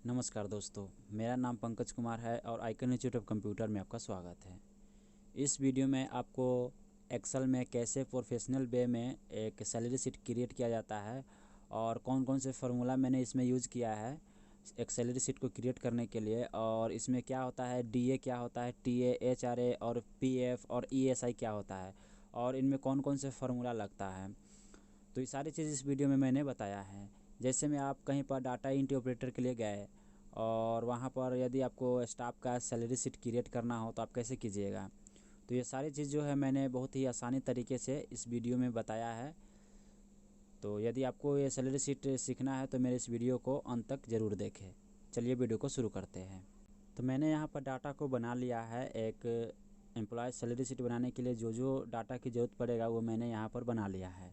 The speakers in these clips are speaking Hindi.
नमस्कार दोस्तों, मेरा नाम पंकज कुमार है और आइकन इंस्टीट्यूट ऑफ कंप्यूटर में आपका स्वागत है। इस वीडियो में आपको एक्सेल में कैसे प्रोफेशनल वे में एक सैलरी शीट क्रिएट किया जाता है और कौन कौन से फार्मूला मैंने इसमें यूज़ किया है एक सैलरी शीट को क्रिएट करने के लिए, और इसमें क्या होता है, डीए क्या होता है, टीए, एचआरए और पीएफ और ईएसआई क्या होता है और इनमें कौन कौन से फार्मूला लगता है। तो ये सारी चीज़ इस वीडियो में मैंने बताया है। जैसे में आप कहीं पर डाटा एंट्री ऑपरेटर के लिए गए और वहाँ पर यदि आपको स्टाफ का सैलरी शीट क्रिएट करना हो तो आप कैसे कीजिएगा। तो ये सारी चीज़ जो है मैंने बहुत ही आसानी तरीके से इस वीडियो में बताया है। तो यदि आपको ये सैलरी शीट सीखना है तो मेरे इस वीडियो को अंत तक ज़रूर देखें। चलिए वीडियो को शुरू करते हैं। तो मैंने यहाँ पर डाटा को बना लिया है। एक एम्प्लॉय सैलरी शीट बनाने के लिए जो जो डाटा की ज़रूरत पड़ेगा वो मैंने यहाँ पर बना लिया है,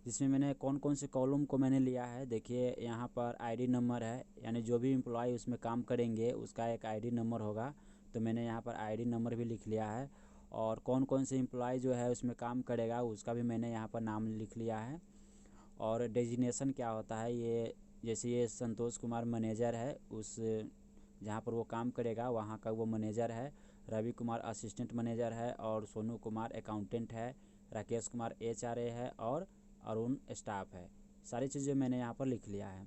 जिसमें मैंने कौन कौन से कॉलम को मैंने लिया है। देखिए यहाँ पर आईडी नंबर है, यानी जो भी एम्प्लॉय उसमें काम करेंगे उसका एक आईडी नंबर होगा। तो मैंने यहाँ पर आईडी नंबर भी लिख लिया है। और कौन कौन से एम्प्लॉय जो है उसमें काम करेगा उसका भी मैंने यहाँ पर नाम लिख लिया है। और डेजिग्नेशन क्या होता है, ये जैसे ये संतोष कुमार मैनेजर है, उस जहाँ पर वो काम करेगा वहाँ का वो मैनेजर है। रवि कुमार असिस्टेंट मैनेजर है और सोनू कुमार अकाउंटेंट है। राकेश कुमार एचआरए है और अरुण स्टाफ है। सारी चीज़ें मैंने यहाँ पर लिख लिया है।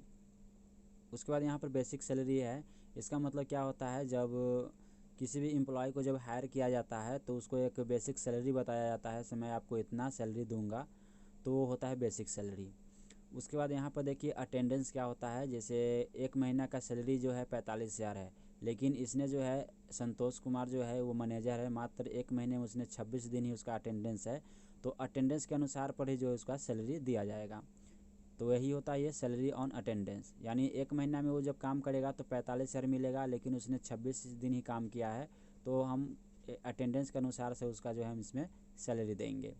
उसके बाद यहाँ पर बेसिक सैलरी है। इसका मतलब क्या होता है, जब किसी भी एम्प्लॉय को जब हायर किया जाता है तो उसको एक बेसिक सैलरी बताया जाता है, मैं आपको इतना सैलरी दूंगा, तो वो होता है बेसिक सैलरी। उसके बाद यहाँ पर देखिए अटेंडेंस क्या होता है। जैसे एक महीना का सैलरी जो है 45,000 है, लेकिन इसने जो है संतोष कुमार जो है वो मैनेजर है, मात्र एक महीने में उसने 26 दिन ही उसका अटेंडेंस है। तो अटेंडेंस के अनुसार पर ही जो है उसका सैलरी दिया जाएगा। तो यही होता है ये सैलरी ऑन अटेंडेंस, यानी एक महीना में वो जब काम करेगा तो 45,000 मिलेगा, लेकिन उसने 26 दिन ही काम किया है तो हम अटेंडेंस के अनुसार से उसका जो है हम इसमें सैलरी देंगे।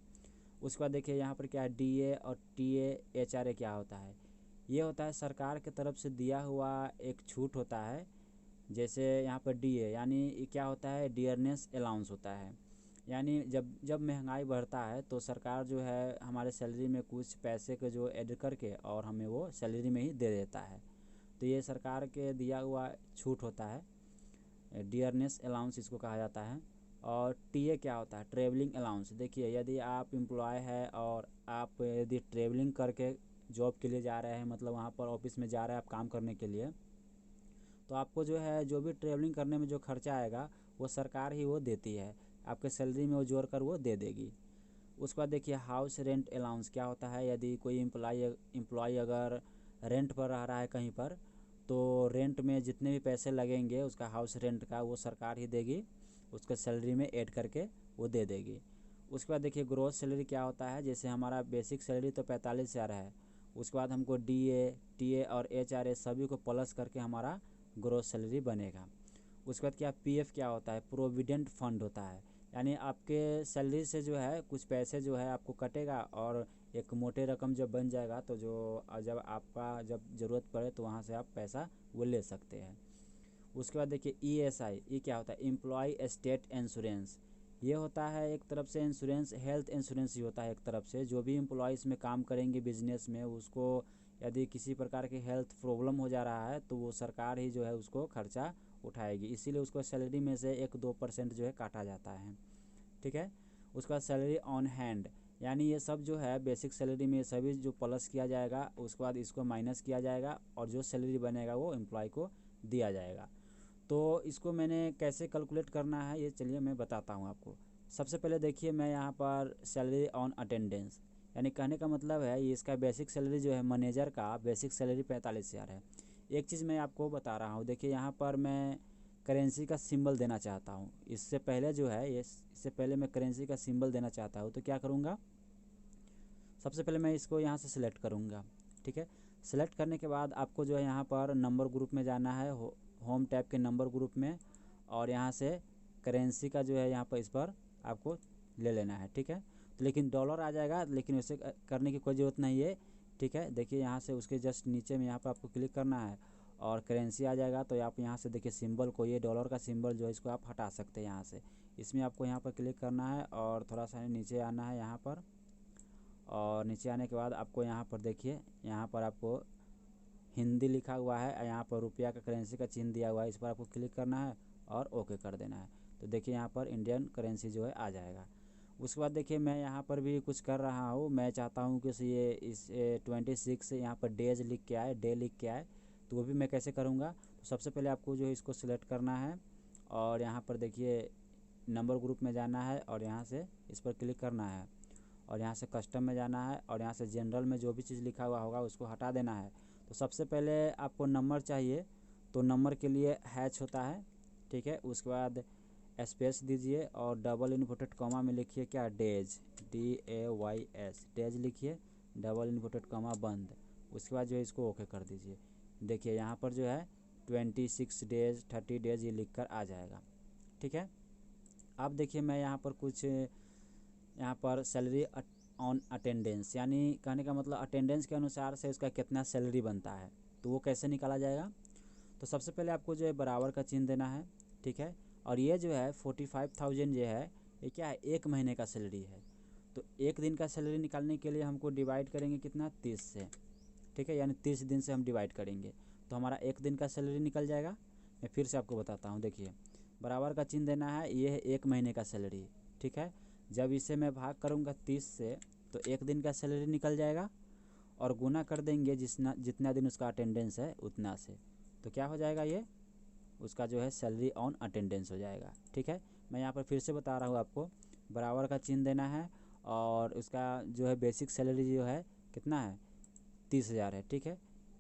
उसके बाद देखिए यहाँ पर क्या है, डीए और टीए एचआरए क्या होता है। ये होता है सरकार की तरफ से दिया हुआ एक छूट होता है। जैसे यहाँ पर डीए यानी क्या होता है, डियरनेस अलाउंस होता है। यानी जब जब महंगाई बढ़ता है तो सरकार जो है हमारे सैलरी में कुछ पैसे को जो ऐड करके और हमें वो सैलरी में ही दे देता है। तो ये सरकार के दिया हुआ छूट होता है, डियरनेस अलाउंस इसको कहा जाता है। और टीए क्या होता है, ट्रेवलिंग अलाउंस। देखिए यदि आप एम्प्लॉय है और आप यदि ट्रेवलिंग करके जॉब के लिए जा रहे हैं, मतलब वहाँ पर ऑफिस में जा रहे हैं आप काम करने के लिए, तो आपको जो है जो भी ट्रेवलिंग करने में जो खर्चा आएगा वो सरकार ही वो देती है, आपके सैलरी में वो जोड़ कर वो दे देगी। उसके बाद देखिए हाउस रेंट अलाउंस क्या होता है। यदि कोई एम्प्लॉय अगर रेंट पर रह रहा है कहीं पर, तो रेंट में जितने भी पैसे लगेंगे उसका हाउस रेंट का वो सरकार ही देगी, उसके सैलरी में ऐड करके वो दे देगी। उसके बाद देखिए ग्रोस सैलरी क्या होता है। जैसे हमारा बेसिक सैलरी तो 45,000 है, उसके बाद हमको डीए टीए और एचआरए सभी को प्लस करके हमारा ग्रोस सैलरी बनेगा। उसके बाद क्या पीएफ क्या होता है, प्रोविडेंट फंड होता है। यानी आपके सैलरी से जो है कुछ पैसे जो है आपको कटेगा और एक मोटे रकम जब बन जाएगा तो जब आपका जब ज़रूरत पड़े तो वहाँ से आप पैसा वो ले सकते हैं। उसके बाद देखिए ईएसआई, ये क्या होता है, एम्प्लॉय स्टेट इंश्योरेंस। ये होता है एक तरफ से इंश्योरेंस, हेल्थ इंश्योरेंस ही होता है एक तरफ से। जो भी एम्प्लॉयज़ में काम करेंगे बिजनेस में, उसको यदि किसी प्रकार की हेल्थ प्रॉब्लम हो जा रहा है तो वो सरकार ही जो है उसको खर्चा उठाएगी, इसीलिए उसको सैलरी में से 1-2% जो है काटा जाता है। ठीक है। उसके बाद सैलरी ऑन हैंड, यानी ये सब जो है बेसिक सैलरी में सभी जो प्लस किया जाएगा, उसके बाद इसको माइनस किया जाएगा और जो सैलरी बनेगा वो एम्प्लॉय को दिया जाएगा। तो इसको मैंने कैसे कैलकुलेट करना है ये चलिए मैं बताता हूँ आपको। सबसे पहले देखिए मैं यहाँ पर सैलरी ऑन अटेंडेंस, यानी कहने का मतलब है ये इसका बेसिक सैलरी जो है मैनेजर का बेसिक सैलरी 45,000 है। एक चीज़ मैं आपको बता रहा हूँ, देखिए यहाँ पर मैं करेंसी का सिंबल देना चाहता हूँ। इससे पहले जो है इससे पहले मैं करेंसी का सिंबल देना चाहता हूँ, तो क्या करूँगा, सबसे पहले मैं इसको यहाँ से सिलेक्ट करूँगा। ठीक है। सिलेक्ट करने के बाद आपको जो है यहाँ पर नंबर ग्रुप में जाना है, होम टैब के नंबर ग्रुप में, और यहाँ से करेंसी का जो है यहाँ पर इस पर आपको ले लेना है। ठीक है। तो लेकिन डॉलर आ जाएगा, लेकिन वैसे करने की कोई ज़रूरत नहीं है। ठीक है। देखिए यहाँ से उसके जस्ट नीचे में यहाँ पर आपको क्लिक करना है और करेंसी आ जाएगा। तो आप यहाँ से देखिए सिंबल को, ये डॉलर का सिंबल जो है इसको आप हटा सकते हैं यहाँ से। इसमें आपको यहाँ पर क्लिक करना है और थोड़ा सा नीचे आना है यहाँ पर, और नीचे आने के बाद आपको यहाँ पर देखिए यहाँ पर आपको हिंदी लिखा हुआ है, यहाँ पर रुपया का करेंसी का चिन्ह दिया हुआ है, इस पर आपको क्लिक करना है और ओके कर देना है। तो देखिए यहाँ पर इंडियन करेंसी जो है आ जाएगा। उसके बाद देखिए मैं यहाँ पर भी कुछ कर रहा हूँ, मैं चाहता हूँ कि ये इस 26 यहाँ पर डेज लिख के आए, डे लिख के आए, तो वो भी मैं कैसे करूँगा। तो सबसे पहले आपको जो है इसको सिलेक्ट करना है और यहाँ पर देखिए नंबर ग्रुप में जाना है और यहाँ से इस पर क्लिक करना है और यहाँ से कस्टम में जाना है और यहाँ से जनरल में जो भी चीज़ लिखा हुआ होगा उसको हटा देना है। तो सबसे पहले आपको नंबर चाहिए, तो नंबर के लिए हैच होता है, ठीक है। उसके बाद स्पेस दीजिए और डबल इन्वर्टेड कॉमा में लिखिए क्या, डेज, DAYS, डेज लिखिए, डबल इन्वर्टेड कॉमा बंद। उसके बाद जो है इसको ओके कर दीजिए। देखिए यहाँ पर जो है 26 डेज 30 डेज ये लिख कर आ जाएगा, ठीक है। अब देखिए मैं यहाँ पर कुछ यहाँ पर सैलरी ऑन अटेंडेंस, यानी कहने का मतलब अटेंडेंस के अनुसार से उसका कितना सैलरी बनता है, तो वो कैसे निकाला जाएगा। तो सबसे पहले आपको जो है बराबर का चिन्ह देना है, ठीक है। और ये जो है 45,000 जो है ये क्या है, एक महीने का सैलरी है। तो एक दिन का सैलरी निकालने के लिए हमको डिवाइड करेंगे कितना, 30 से, ठीक है, यानी 30 दिन से हम डिवाइड करेंगे तो हमारा एक दिन का सैलरी निकल जाएगा। मैं फिर से आपको बताता हूँ, देखिए बराबर का चिन्ह देना है, ये है एक महीने का सैलरी, ठीक है। जब इसे मैं भाग करूँगा 30 से तो एक दिन का सैलरी निकल जाएगा और गुना कर देंगे जितना दिन उसका अटेंडेंस है उतना से, तो क्या हो जाएगा, ये उसका जो है सैलरी ऑन अटेंडेंस हो जाएगा, ठीक है। मैं यहाँ पर फिर से बता रहा हूँ आपको, बराबर का चिन्ह देना है और उसका जो है बेसिक सैलरी जो है कितना है, 30,000 है, ठीक है।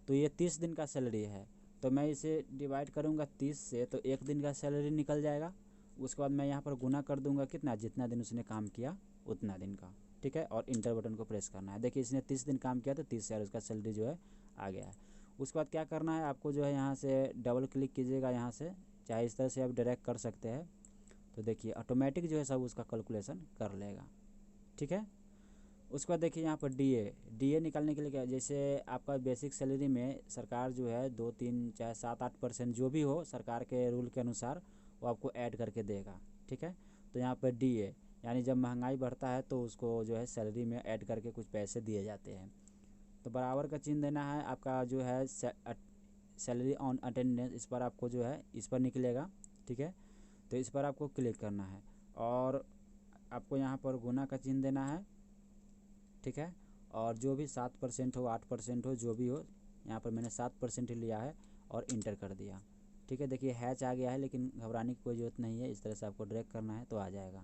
तो ये 30 दिन का सैलरी है, तो मैं इसे डिवाइड करूँगा 30 से तो एक दिन का सैलरी निकल जाएगा। उसके बाद मैं यहाँ पर गुना कर दूँगा कितना, जितना दिन उसने काम किया उतना दिन का, ठीक है। और इंटर बटन को प्रेस करना है। देखिए इसने 30 दिन काम किया तो 30,000 उसका सैलरी जो है आ गया है। उसके बाद क्या करना है आपको, जो है यहाँ से डबल क्लिक कीजिएगा, यहाँ से चाहे इस तरह से आप डायरेक्ट कर सकते हैं। तो देखिए ऑटोमेटिक जो है सब उसका कैलकुलेशन कर लेगा, ठीक है। उसके बाद देखिए यहाँ पर डीए निकालने के लिए क्या, जैसे आपका बेसिक सैलरी में सरकार जो है 2-3 चाहे 7-8% जो भी हो सरकार के रूल के अनुसार वो आपको ऐड करके देगा, ठीक है। तो यहाँ पर डीए यानी जब महंगाई बढ़ता है तो उसको जो है सैलरी में ऐड करके कुछ पैसे दिए जाते हैं। तो बराबर का चिन्ह देना है, आपका जो है सैलरी ऑन अटेंडेंस, इस पर आपको जो है इस पर निकलेगा, ठीक है। तो इस पर आपको क्लिक करना है और आपको यहाँ पर गुना का चिन्ह देना है, ठीक है। और जो भी 7% हो 8% हो जो भी हो, यहाँ पर मैंने 7% ही लिया है और इंटर कर दिया, ठीक है। देखिए हैच आ गया है, लेकिन घबराने की कोई ज़रूरत नहीं है, इस तरह से आपको ड्रैग करना है तो आ जाएगा,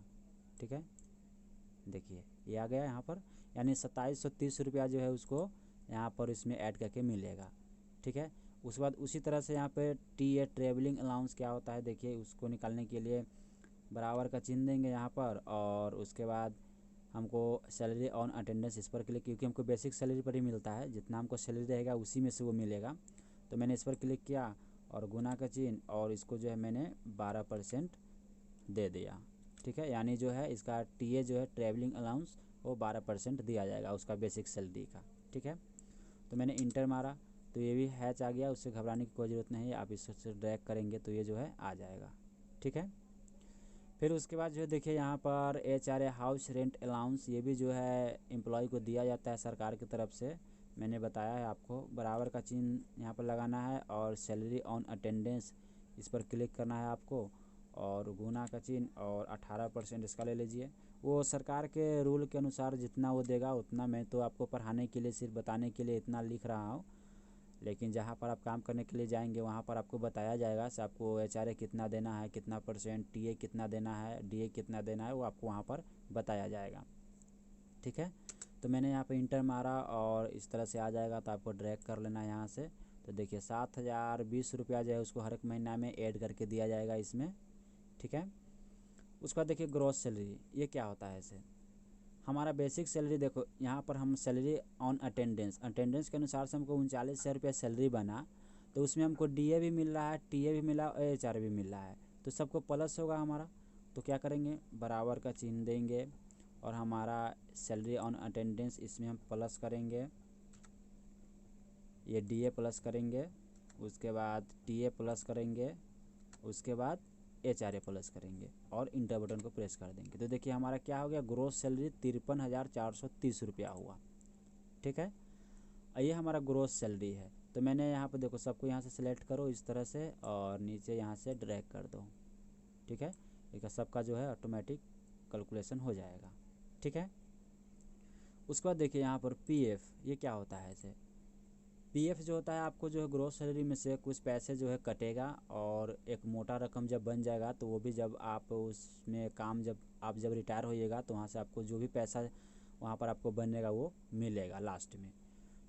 ठीक है। देखिए ये आ गया यहाँ पर, यानी 2730 रुपया जो है उसको यहाँ पर इसमें ऐड करके मिलेगा, ठीक है। उसके बाद उसी तरह से यहाँ पे टीए ट्रेवलिंग अलाउंस क्या होता है, देखिए उसको निकालने के लिए बराबर का चिन्ह देंगे यहाँ पर और उसके बाद हमको सैलरी ऑन अटेंडेंस इस पर क्लिक, क्योंकि हमको बेसिक सैलरी पर ही मिलता है, जितना हमको सैलरी रहेगा उसी में से वो मिलेगा। तो मैंने इस पर क्लिक किया और गुना का चिन्ह और इसको जो है मैंने 12% दे दिया, ठीक है। यानी जो है इसका टीए जो है ट्रैवलिंग अलाउंस वो 12% दिया जाएगा उसका बेसिक सैलरी का, ठीक है। तो मैंने इंटर मारा तो ये भी हैच आ गया, उससे घबराने की कोई ज़रूरत नहीं है, आप इससे ड्रैग करेंगे तो ये जो है आ जाएगा, ठीक है। फिर उसके बाद जो है देखिए यहाँ पर HRA हाउस रेंट अलाउंस, ये भी जो है एम्प्लॉय को दिया जाता है सरकार की तरफ से, मैंने बताया है आपको। बराबर का चिन्ह यहाँ पर लगाना है और सैलरी ऑन अटेंडेंस इस पर क्लिक करना है आपको और गुना का चिन्ह और 18% इसका ले लीजिए। वो सरकार के रूल के अनुसार जितना वो देगा उतना, मैं तो आपको पढ़ाने के लिए सिर्फ बताने के लिए इतना लिख रहा हूँ, लेकिन जहाँ पर आप काम करने के लिए जाएंगे वहाँ पर आपको बताया जाएगा से आपको HRA कितना देना है, कितना परसेंट, टीए कितना देना है, डीए कितना देना है, वो आपको वहाँ पर बताया जाएगा, ठीक है। तो मैंने यहाँ पे इंटर मारा और इस तरह से आ जाएगा, तो आपको ड्रैग कर लेना है यहाँ से। तो देखिए 7,020 रुपया जो है उसको हर एक महीना में ऐड करके दिया जाएगा इसमें, ठीक है। उसके बाद देखिए ग्रॉस सैलरी, ये क्या होता है इसे, हमारा बेसिक सैलरी देखो यहाँ पर हम सैलरी ऑन अटेंडेंस के अनुसार से हमको 39,000 रुपया सैलरी बना, तो उसमें हमको डीए भी मिल रहा है, टीए भी मिला और HRA भी मिल रहा है, तो सबको प्लस होगा हमारा। तो क्या करेंगे, बराबर का चिन्ह देंगे और हमारा सैलरी ऑन अटेंडेंस इसमें हम प्लस करेंगे, ये डीए प्लस करेंगे, उसके बाद टीए प्लस करेंगे, उसके बाद HRA प्लस करेंगे और इंटर बटन को प्रेस कर देंगे। तो देखिए हमारा क्या हो गया, ग्रोस सैलरी 53,430 रुपया हुआ, ठीक है। ये हमारा ग्रोस सैलरी है। तो मैंने यहाँ पर देखो सबको यहाँ से सिलेक्ट करो इस तरह से और नीचे यहाँ से ड्रैग कर दो, ठीक है। एक सबका जो है ऑटोमेटिक कैलकुलेशन हो जाएगा, ठीक है। उसके बाद देखिए यहाँ पर पीएफ, ये क्या होता है ऐसे। पीएफ जो होता है आपको जो है ग्रोस सैलरी में से कुछ पैसे जो है कटेगा और एक मोटा रकम जब बन जाएगा तो वो भी जब आप उसमें काम जब रिटायर होइएगा तो वहाँ से आपको जो भी पैसा वहाँ पर आपको बनेगा वो मिलेगा लास्ट में।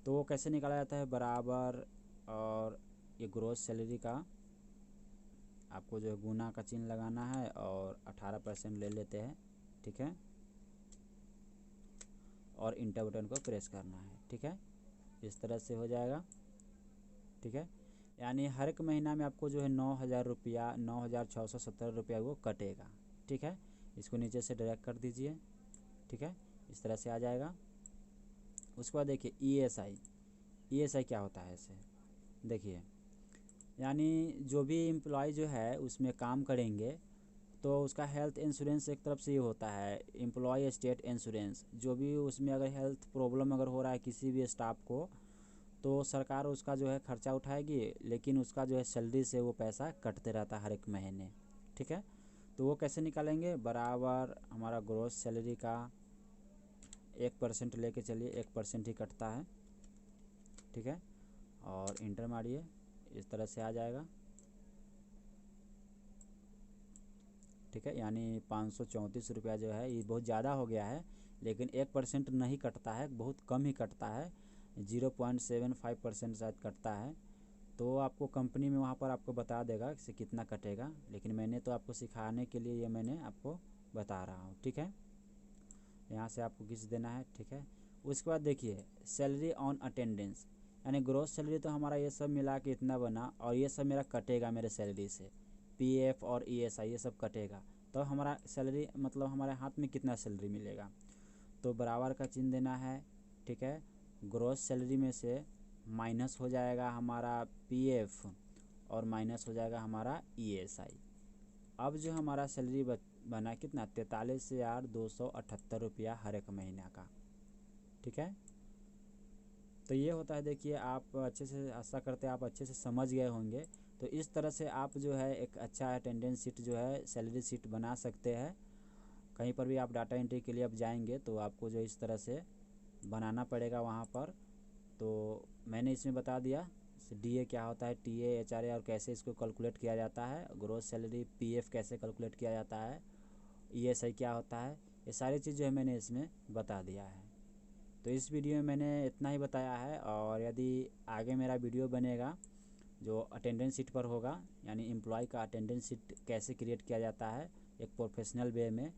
तो वो कैसे निकाला जाता है बराबर, और ये ग्रोस सैलरी का आपको जो है गुना का चिन्ह लगाना है और 18% ले लेते हैं, ठीक है, और इंटर बटन को प्रेस करना है, ठीक है। इस तरह से हो जाएगा, ठीक है। यानी हर एक महीना में आपको जो है 9,000 रुपया 9,670 रुपया वो कटेगा, ठीक है। इसको नीचे से ड्रैग कर दीजिए, ठीक है, इस तरह से आ जाएगा। उसके बाद देखिए ईएसआई क्या होता है ऐसे देखिए, यानी जो भी एम्प्लॉय जो है उसमें काम करेंगे तो उसका हेल्थ इंश्योरेंस एक तरफ से ये होता है एम्प्लॉय स्टेट इंश्योरेंस, जो भी उसमें अगर हेल्थ प्रॉब्लम अगर हो रहा है किसी भी स्टाफ को तो सरकार उसका जो है खर्चा उठाएगी, लेकिन उसका जो है सैलरी से वो पैसा कटते रहता है हर एक महीने, ठीक है। तो वो कैसे निकालेंगे बराबर, हमारा ग्रोस सैलरी का 1% लेके चलिए, 1% ही कटता है, ठीक है, और इंटर मारिए, इस तरह से आ जाएगा, ठीक है। यानी 534 रुपया जो है ये बहुत ज़्यादा हो गया है, लेकिन 1% नहीं कटता है, बहुत कम ही कटता है, 0.75% शायद कटता है। तो आपको कंपनी में वहाँ पर आपको बता देगा कि कितना कटेगा, लेकिन मैंने तो आपको सिखाने के लिए ये मैंने आपको बता रहा हूँ, ठीक है। यहाँ से आपको किस देना है, ठीक है। उसके बाद देखिए सैलरी ऑन अटेंडेंस, यानी ग्रोस सैलरी तो हमारा ये सब मिला के इतना बना और ये सब मेरा कटेगा मेरे सैलरी से, पीएफ और ईएसआई ये सब कटेगा, तो हमारा सैलरी मतलब हमारे हाथ में कितना सैलरी मिलेगा। तो बराबर का चिन्ह देना है, ठीक है। ग्रोस सैलरी में से माइनस हो जाएगा हमारा पीएफ और माइनस हो जाएगा हमारा ईएसआई। अब जो हमारा सैलरी बना कितना 43,278 रुपया हर एक महीना का, ठीक है। तो ये होता है, देखिए आप अच्छे से, आशा करते हैं आप अच्छे से समझ गए होंगे। तो इस तरह से आप जो है एक अच्छा अटेंडेंस शीट जो है सैलरी शीट बना सकते हैं। कहीं पर भी आप डाटा एंट्री के लिए आप जाएंगे तो आपको जो इस तरह से बनाना पड़ेगा वहाँ पर। तो मैंने इसमें बता दिया डीए क्या होता है, टीए एचआरए और कैसे इसको कैलकुलेट किया जाता है, ग्रोस सैलरी पीएफ कैसे कैलकुलेट किया जाता है, ईएसआई क्या होता है, ये सारी चीज़ जो है मैंने इसमें बता दिया है। तो इस वीडियो में मैंने इतना ही बताया है, और यदि आगे मेरा वीडियो बनेगा जो अटेंडेंस शीट पर होगा, यानी एम्प्लॉय का अटेंडेंस शीट कैसे क्रिएट किया जाता है एक प्रोफेशनल वे में,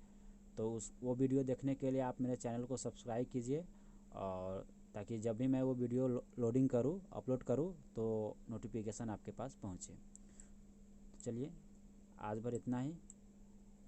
तो वो वीडियो देखने के लिए आप मेरे चैनल को सब्सक्राइब कीजिए, और ताकि जब भी मैं वो वीडियो लोडिंग करूँ अपलोड करूँ तो नोटिफिकेशन आपके पास पहुँचे। तो चलिए आज भर इतना ही।